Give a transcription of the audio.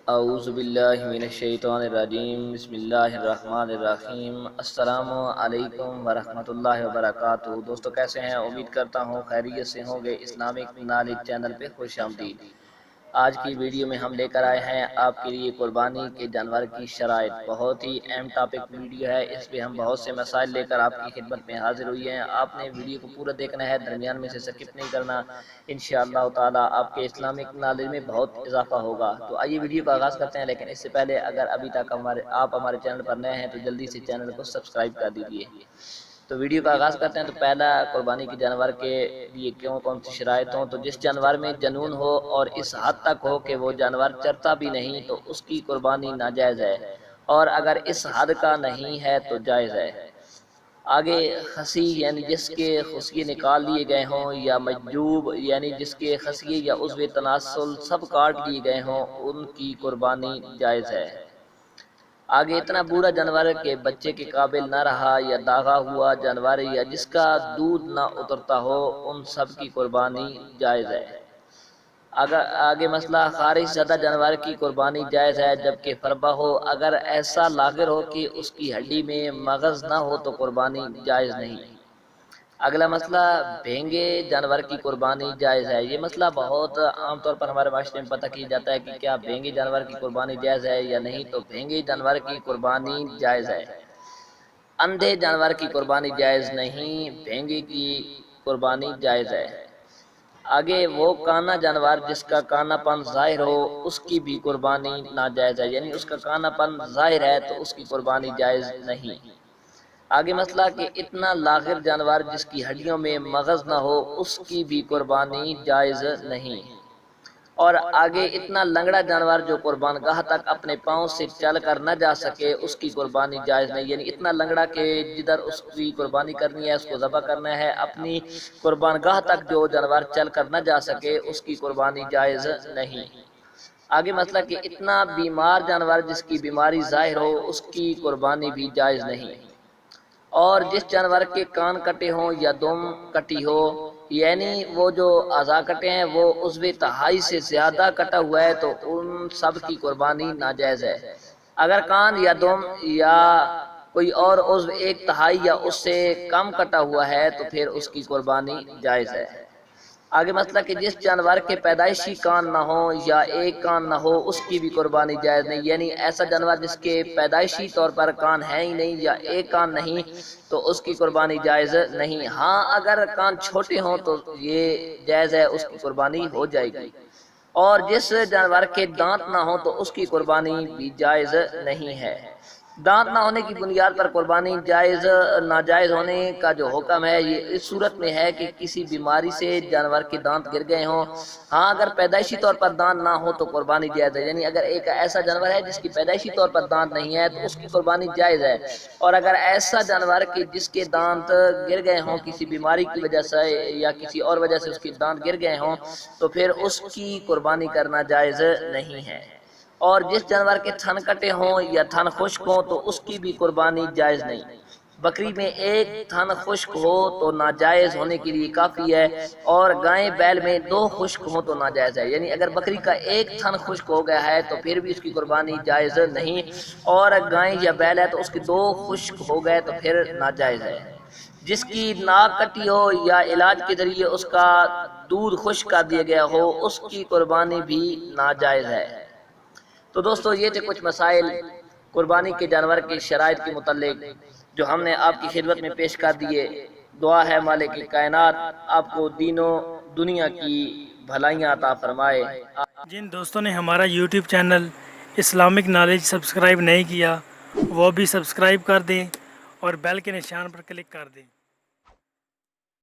اعوذ باللہ من الشیطان الرجیم، بسم اللہ الرحمن الرحیم۔ السلام علیکم ورحمۃ اللہ وبرکاتہ۔ دوستو کیسے ہیں؟ امید کرتا ہوں خیریت سے ہوں گے۔ اسلامک نالج چینل پہ خوش آمدید۔ آج کی ویڈیو میں ہم لے کر آئے ہیں آپ کے لیے قربانی کے جانور کی شرائط۔ بہت ہی اہم ٹاپک ویڈیو ہے، اس پہ ہم بہت سے مسائل لے کر آپ کی خدمت میں حاضر ہوئی ہیں۔ آپ نے ویڈیو کو پورا دیکھنا ہے، درمیان میں سے سکپ نہیں کرنا۔ انشاءاللہ تعالی آپ کے اسلامک نالج میں بہت اضافہ ہوگا۔ تو آئیے ویڈیو کا آغاز کرتے ہیں، لیکن اس سے پہلے اگر ابھی تک آپ ہمارے چینل پر نئے ہیں تو جلدی سے چینل کو سبسکرائب کر دیجئے۔ تو ویڈیو کا آغاز کرتے ہیں۔ تو پہلا، قربانی کے جانور کے لیے کون سی شرائط ہوں؟ تو جس جانور میں جنون ہو اور اس حد تک ہو کہ وہ جانور چرتا بھی نہیں تو اس کی قربانی ناجائز ہے، اور اگر اس حد کا نہیں ہے تو جائز ہے۔ آگے، خصی یعنی جس کے خصیے نکال لیے گئے ہوں، یا مججوب یعنی جس کے خصیے یا عضو تناسل سب کاٹ لیے گئے ہوں، ان کی قربانی جائز ہے۔ آگے، اتنا بوڑھا جانور کے بچے کے قابل نہ رہا، یا داغا ہوا جانور، یا جس کا دودھ نہ اترتا ہو، ان سب کی قربانی جائز ہے۔ آگے مسئلہ، خارج زدہ جانور کی قربانی جائز ہے جبکہ فربہ ہو، اگر ایسا لاغر ہو کہ اس کی ہڈی میں مغز نہ ہو تو قربانی جائز نہیں۔ اگلا مسئلہ، بھینگے جانور کی قربانی جائز ہے۔ یہ مسئلہ بہت عام طور پر ہمارے معاشرے میں پتہ کیا جاتا ہے کہ کیا بھینگے جانور کی قربانی جائز ہے یا نہیں۔ تو بھینگے جانور کی قربانی جائز ہے۔ اندھے جانور کی قربانی جائز نہیں، بھینگے کی قربانی جائز ہے۔ آگے، وہ کانا جانور جس کا کانا پن ظاہر ہو، اس کی بھی قربانی ناجائز ہے، یعنی اس کا کانا پن ظاہر ہے تو اس کی قربانی جائز نہیں۔ آگے مسئلہ کہ اتنا لاغر جانور جس کی ہڈیوں میں مغز نہ ہو، اس کی بھی قربانی جائز نہیں۔ اور آگے، اتنا لنگڑا جانور جو قربان گاہ تک اپنے پاؤں سے چل کر نہ جا سکے، اس کی قربانی جائز نہیں، یعنی اتنا لنگڑا کہ جدھر اس کی قربانی کرنی ہے، اس کو ذبح کرنا ہے، اپنی قربان گاہ تک جو جانور چل کر نہ جا سکے، اس کی قربانی جائز نہیں۔ آگے مسئلہ کہ اتنا بیمار جانور جس کی بیماری ظاہر ہو، اس کی قربانی بھی جائز نہیں۔ اور جس جانور کے کان کٹے ہوں یا دم کٹی ہو، یعنی وہ جو اعضاء کٹے ہیں وہ عضو تہائی سے زیادہ کٹا ہوا ہے تو ان سب کی قربانی ناجائز ہے۔ اگر کان یا دم یا کوئی اور عضو ایک تہائی یا اس سے کم کٹا ہوا ہے تو پھر اس کی قربانی جائز ہے۔ آگے مسئلہ کہ جس جانور کے پیدائشی کان نہ ہو یا ایک کان نہ ہو، اس کی بھی قربانی جائز نہیں، یعنی ایسا جانور جس کے پیدائشی طور پر کان ہے ہی نہیں یا ایک کان نہیں تو اس کی قربانی جائز نہیں۔ ہاں، اگر کان چھوٹے ہوں تو یہ جائز ہے، اس کی قربانی ہو جائے گی۔ اور جس جانور کے دانت نہ ہوں تو اس کی قربانی بھی جائز نہیں ہے۔ دانت نہ ہونے کی بنیاد پر قربانی ناجائز ہونے کا جو حکم ہے، یہ اس صورت میں ہے کہ کسی بیماری سے جانور کے دانت گر گئے ہوں۔ ہاں، اگر پیدائشی طور پر دانت نہ ہو تو قربانی جائز ہے، یعنی اگر ایک ایسا جانور ہے جس کی پیدائشی طور پر دانت نہیں ہے تو اس کی قربانی جائز ہے۔ اور اگر ایسا جانور کہ جس کے دانت گر گئے ہوں کسی بیماری کی وجہ سے یا کسی اور وجہ سے اس کے دانت گر گئے ہوں تو پھر اس کی قربانی کرنا جائز نہیں ہے۔ اور جس جانور کے تھن کٹے ہوں یا تھن خشک ہوں تو اس کی بھی قربانی جائز نہیں۔ بکری میں ایک تھن خشک ہو تو ناجائز ہونے کے لیے کافی ہے، اور گائے بیل میں 2 خشک ہوں تو ناجائز ہے، یعنی اگر بکری کا ایک تھن خشک ہو گیا ہے تو پھر بھی اس کی قربانی جائز نہیں، اور گائے یا بیل ہے تو اس کے 2 خشک ہو گئے تو پھر ناجائز ہے۔ جس کی ناک کٹی ہو یا علاج کے ذریعے اس کا دودھ خشک کر دیا گیا ہو، اس کی قربانی بھی ناجائز ہے۔ تو دوستو، یہ تھے کچھ مسائل قربانی کے جانور کی شرائط کے متعلق جو ہم نے آپ کی خدمت میں پیش کر دیے۔ دعا ہے مالک کائنات آپ کو دین و دنیا کی بھلائیاں عطا فرمائے۔ جن دوستوں نے ہمارا YouTube channel Islamic knowledge subscribe نہیں کیا، وہ بھی سبسکرائب کر دیں اور بیل کے نشان پر کلک کر دیں۔